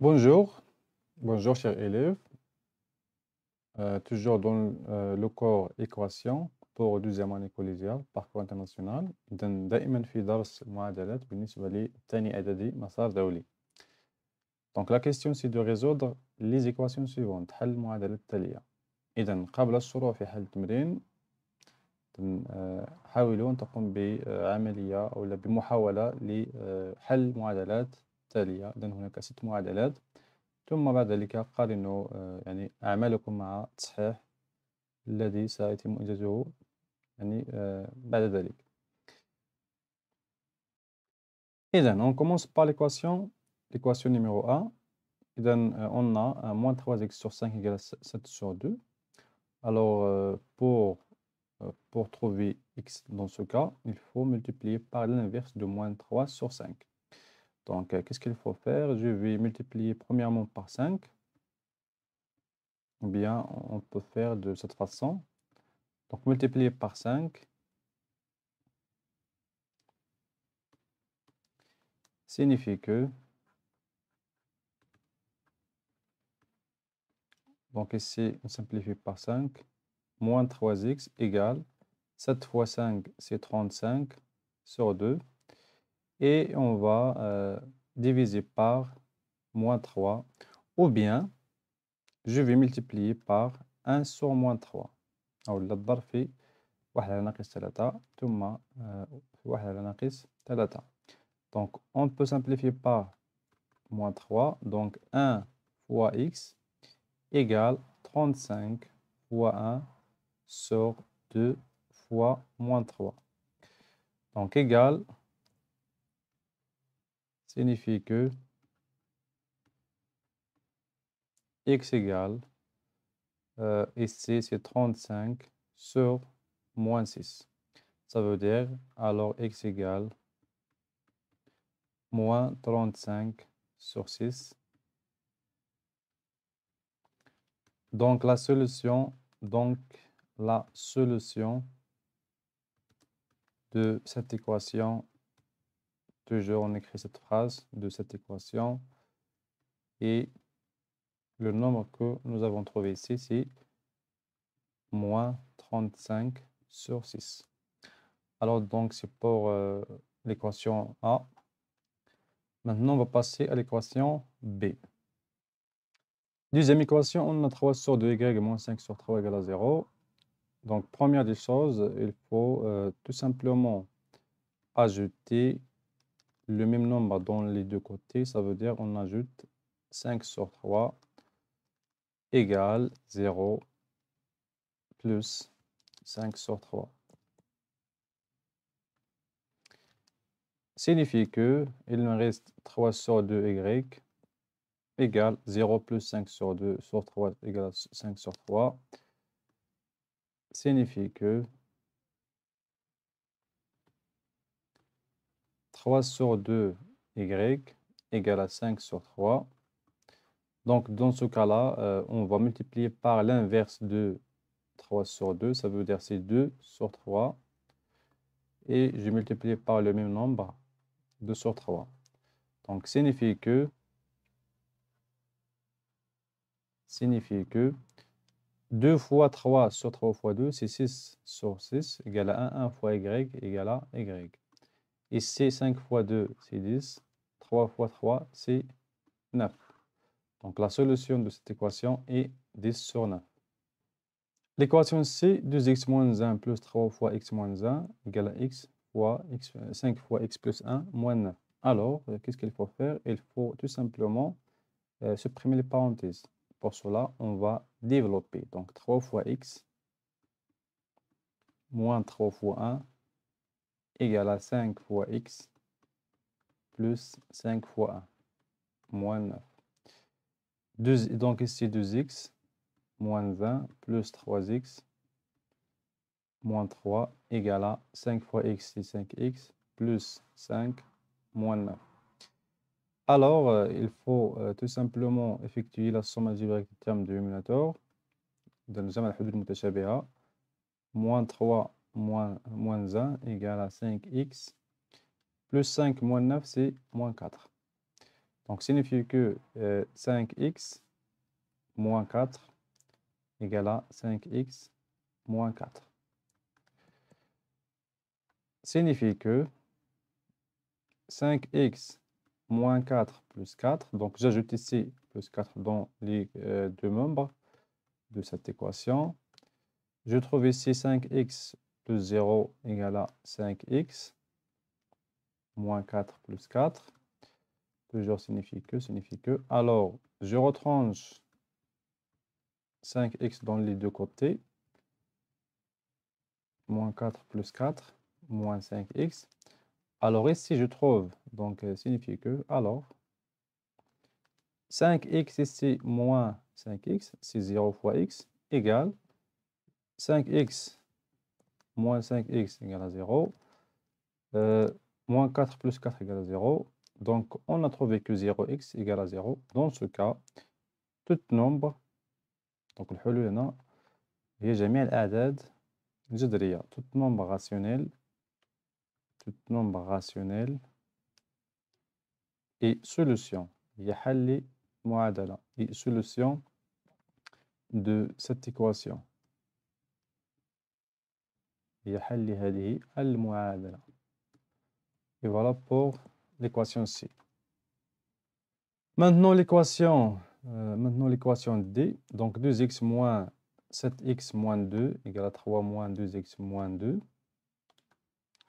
Bonjour, bonjour chers élèves. Toujours dans le cours équation pour deuxième année collégiale parcours international. إذن دائما في درس المعادلات بالنسبة للثاني إعدادي مسار دولي. Donc la question c'est de résoudre les équations suivantes. حل المعادلات التالية. إذن قبل الشروع في حل التمرين حاولوا أن تقوم بعملية أو بمحاولة لحل المعادلات التالية. إذن هناك 6 معادلات. ثم بعد ذلك قارنوا يعني أعمالكم مع التصحيح الذي سيتم إنجازه يعني بعد ذلك. إذن on commence par l'équation numéro 1. إذن on a moins 3x sur 5 égale 7 sur 2. Alors pour trouver x dans ce cas, il faut multiplier par l'inverse de moins 3 sur 5. Donc qu'est-ce qu'il faut faire? Je vais multiplier premièrement par 5. Ou bien on peut faire de cette façon. Donc multiplier par 5 signifie que, donc ici on simplifie par 5, moins 3x égale 7 fois 5 c'est 35 sur 2 et on va diviser par moins 3 ou bien je vais multiplier par 1 sur moins 3 أو الضرب في 1 على ناقص 3 ثم 1 على ناقص 3. Donc on peut simplifier par moins 3, donc 1 fois x égale 35 fois 1 sur 2 fois moins 3. Donc égal signifie que x égale, ici c'est 35 sur moins 6. Ça veut dire alors x égale moins 35 sur 6. Donc la solution de cette équation, toujours on écrit cette phrase de cette équation et le nombre que nous avons trouvé ici, c'est moins 35 sur 6. Alors donc c'est pour l'équation A. Maintenant on va passer à l'équation B. Deuxième équation, on a 3 sur 2y moins 5 sur 3 égale à 0. Donc première des choses, il faut tout simplement ajouter le même nombre dans les deux côtés. Ça veut dire on ajoute 5 sur 3 égale 0 plus 5 sur 3. Signifie que il me reste 3 sur 2y égale 0 plus 5 sur 2 sur 3 égale 5 sur 3. Signifie que 3 sur 2y égale à 5 sur 3. Donc, dans ce cas-là, on va multiplier par l'inverse de 3 sur 2. Ça veut dire c'est 2 sur 3. Et je multiplie par le même nombre, 2 sur 3. Donc, signifie que 2 fois 3 sur 3 fois 2, c'est 6 sur 6 égale à 1. 1 fois y égale à y. Ici, 5 fois 2, c'est 10. 3 fois 3, c'est 9. Donc, la solution de cette équation est 10 sur 9. L'équation C, 2x moins 1 plus 3 fois x moins 1 égale à x fois x, 5 fois x plus 1 moins 9. Alors, qu'est-ce qu'il faut faire? Il faut tout simplement supprimer les parenthèses. Pour cela, on va développer. Donc, 3 fois x moins 3 fois 1 égale à 5 fois x plus 5 fois 1 moins 9. Donc ici 2x moins 1 plus 3x moins 3 égale à 5 fois x, c'est 5x plus 5 moins 9. Alors, il faut tout simplement effectuer la somme algébrique des termes du dénominateur. Dans le جمع الحدود المتشابهة. Moins 3 moins 1 égale à 5x plus 5 moins 9, c'est moins 4. Donc, signifie que 5x moins 4 égale à 5x moins 4. Signifie que 5x moins 4 plus 4, donc j'ajoute ici plus 4 dans les deux membres de cette équation. Je trouve ici 5x plus 0 égale à 5x moins 4 plus 4. Toujours signifie que. Alors, je retranche 5x dans les deux côtés. Moins 4 plus 4, moins 5x. Alors ici, je trouve, donc signifie que, alors, 5x ici moins 5x, c'est 0 fois x, égale 5x moins 5x égale à 0. Moins 4 plus 4 égale à 0. Donc, on a trouvé que 0x égale à 0. Dans ce cas, tout nombre, donc الحلول هنا هي جميع الأعداد الجذرية. Tout nombre rationnel et solution. هي حل معادلة et solution de cette équation. هي حل هذه المعادلة. Et voilà pour l'équation C. Maintenant l'équation D, donc 2x moins 7x moins 2 égale à 3 moins 2x moins 2.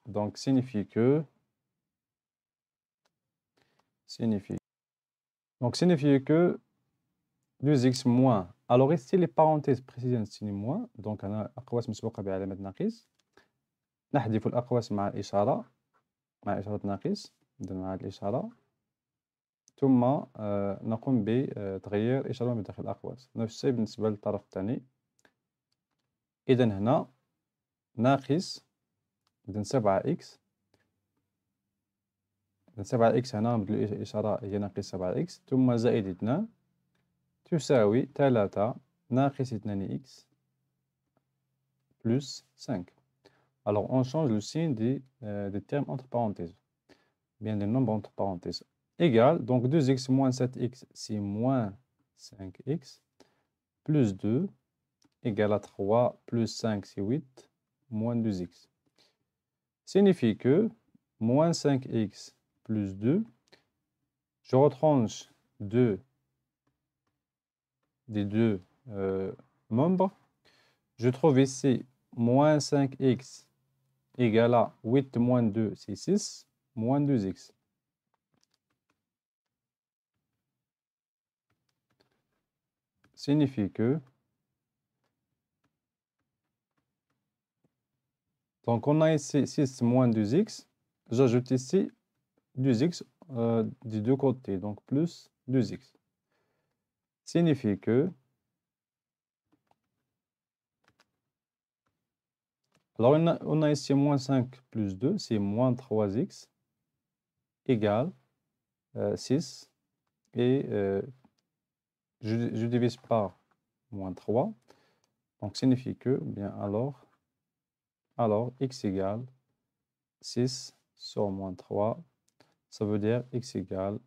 Donc signifie que 2x moins. Alors ici les parenthèses précisément signent moins. Donc أنا الأقواس مسبوقة بعلامة ناقص. نحذف الأقواس مع إشارة ناقص مع الإشارة. ثم نقوم بتغيير إشارة من داخل الأقواس. نفس الشيء بالنسبة للطرف الثاني. إذا هنا ناقص، إذا 7x، إذا 7x هنا نبدلو الإشارة هي ناقص 7x، ثم زائد 2 تساوي 3 ناقص 2x plus 5. Alors on change le signe des termes entre parenthèses, bien des nombres entre parenthèses. Égal, donc 2x moins 7x, c'est moins 5x, plus 2, égale à 3, plus 5, c'est 8, moins 2x. Signifie que moins 5x plus 2, je retranche 2 des deux membres. Je trouve ici moins 5x égale à 8 moins 2, c'est 6, moins 2x. Signifie que, donc on a ici 6 moins 2x, j'ajoute ici 2x des deux côtés, donc plus 2x. Signifie que, alors on a ici moins 5 plus 2, c'est moins 3x, égale 6, et je divise par moins 3, donc signifie que, bien alors x égale 6 sur moins 3, ça veut dire x égale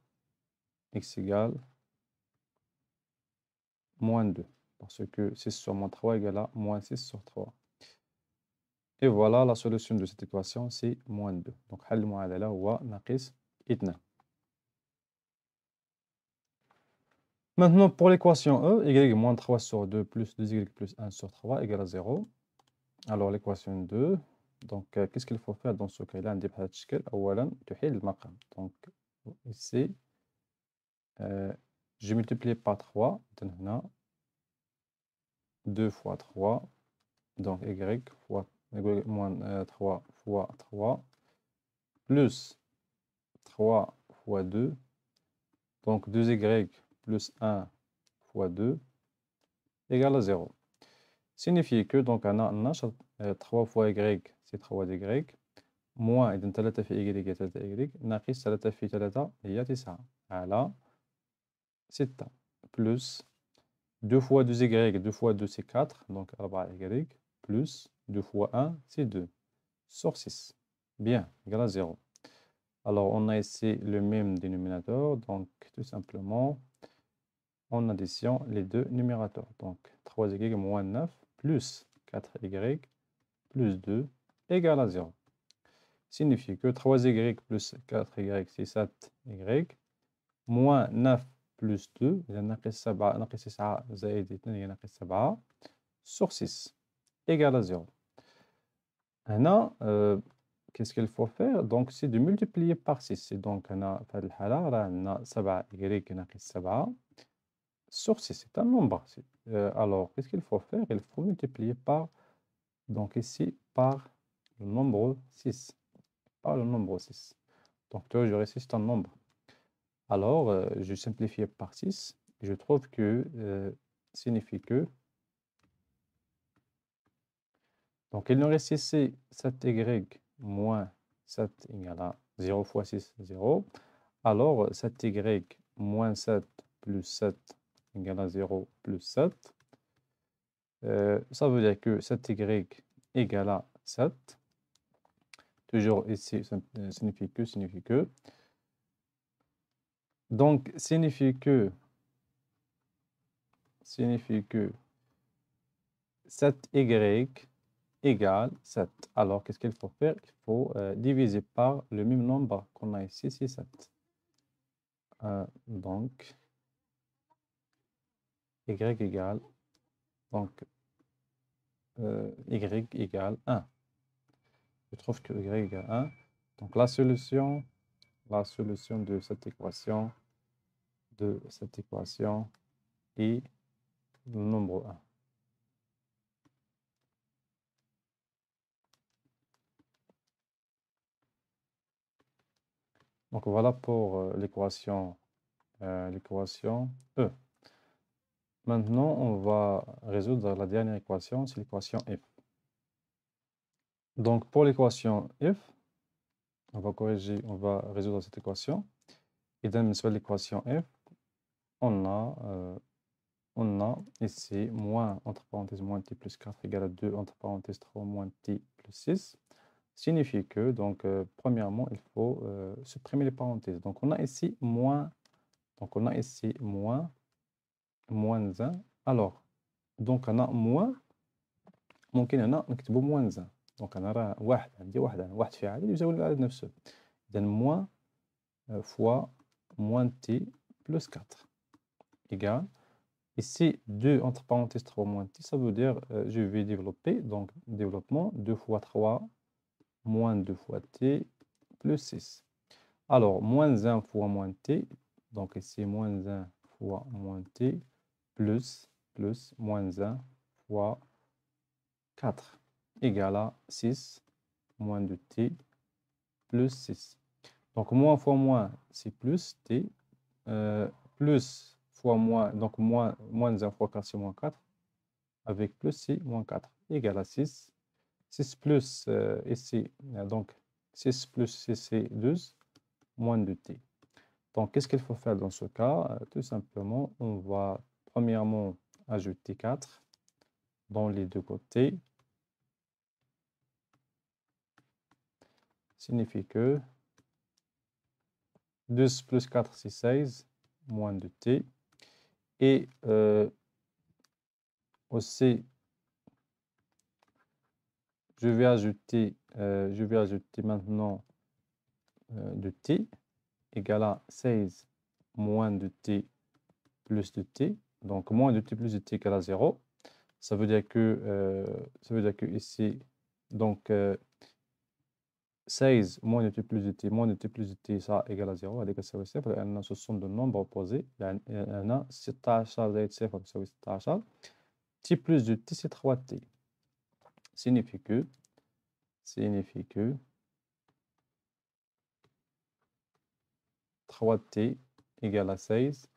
moins 2, parce que 6 sur moins 3 égale à moins 6 sur 3. Et voilà la solution de cette équation, c'est moins 2. Donc حل المعادلة هو ناقص 2. Maintenant, pour l'équation E, y moins 3 sur 2 plus 2y plus 1 sur 3 égale à 0. Alors, l'équation 2, donc, qu'est-ce qu'il faut faire dans ce cas-là? عندي بهذا الشكل. أولاً تحيد المقام. Donc, ici, je multiplie par 3. Donc, هنا 2 fois 3. Donc, y fois moins 3 fois 3 plus 3 fois 2. Donc, 2y plus 1 fois 2 égale à 0. Signifie que, donc, on a 3 fois y, c'est 3y, moins إذن 3 في y هي 3y، ناقص 3 في 3 هي 9 على 6 plus 2 fois 2y, 2 fois 2 c'est 4, donc 4y, plus 2 fois 1 c'est 2, sur 6. Bien, égal à 0. Alors, on a ici le même dénominateur, donc tout simplement, en addition les deux numérateurs. Donc, 3y moins 9 plus 4y plus 2 égale à 0. Signifie que 3y plus 4y, c'est 7y, moins 9 plus 2, إذا ناقص 7 ناقص 9 زائد 2 هي ناقص 7 sur 6 égale à 0. هنا qu'est-ce qu'il faut faire? Donc, c'est de multiplier par 6. Et donc, هنا في هذه الحالة راه عندنا 7y ناقص 7 sur 6. C'est un nombre. Alors, qu'est-ce qu'il faut faire? Il faut multiplier par, donc ici, par le nombre 6. Par le nombre 6. Donc, toujours ici, c'est un nombre. Alors, je simplifie par 6. Je trouve que signifie que. Donc, il nous reste ici 7y moins 7 égale à 0 fois 6, 0. Alors, 7y moins 7 plus 7 égale à 0 plus 7. Ça veut dire que 7y égale à 7. Toujours ici, signifie que. Donc, signifie que 7y égale 7. Alors, qu'est-ce qu'il faut faire? Il faut diviser par le même nombre qu'on a ici, c'est 7. Donc, y égale, donc, y égale 1. Je trouve que y égale 1. Donc, la solution de cette équation est le nombre 1. Donc, voilà pour l'équation E. Maintenant, on va résoudre la dernière équation, c'est l'équation F. Donc, pour l'équation F, on va résoudre cette équation. Et dans l'équation F, on a ici moins, entre parenthèses, moins t plus 4 égale à 2, entre parenthèses 3 moins t plus 6. Signifie que, donc, premièrement, il faut supprimer les parenthèses. Donc, on a ici moins, moins 1. Alors, donc, on a moins, ممكن هنا نكتبوا moins 1. Donc, أنا راه واحد عندي واحد في عدد يساوي العدد نفسه. إذا moins fois moins t plus 4 égale. Ici, 2 entre parenthèses 3 moins t, ça veut dire je vais développer, donc développement 2 fois 3 moins 2 fois t plus 6. Alors, moins 1 fois moins t, donc ici moins 1 fois moins t plus moins 1 fois 4 égale à 6 moins 2t plus 6. Donc, moins fois moins, c'est plus t, plus fois moins, donc moins 1 fois 4, c'est moins 4, avec plus, c'est moins 4, égale à 6. 6 plus ici, donc 6 plus 6, c'est 12, moins 2t. Donc, qu'est-ce qu'il faut faire dans ce cas? Tout simplement, on va premièrement ajouter 4 dans les deux côtés. Signifie que 12 plus 4, c'est 16, moins 2t. Et aussi, je vais ajouter maintenant 2t égale à 16 moins 2t plus 2t. Donc, moins 2t plus 2t égale à 0. Ça veut dire que ici, donc 16 moins 2t plus 2t moins 2t plus 2t ça égale à 0. هذيك تساوي صفر لأن ce sont de nombres opposés. يعني هنا 16 زائد 0 تساوي 16. t plus 2t c'est 3t. Signifie que 3t égale à 16.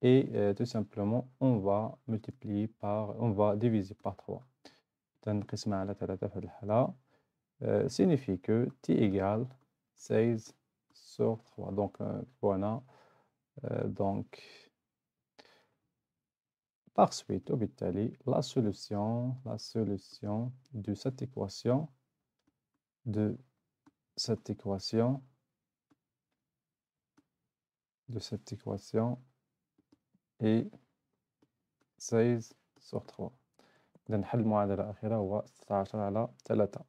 Et tout simplement, on va diviser par 3. تنقسم على 3 في الحالة. Signifie que t égale 16 sur 3. Donc, voilà. Donc, par suite, وبالتالي, la solution de cette équation de cette équation est 16 sur 3. إذا حل المعادلة الأخيرة هو 16 على 3.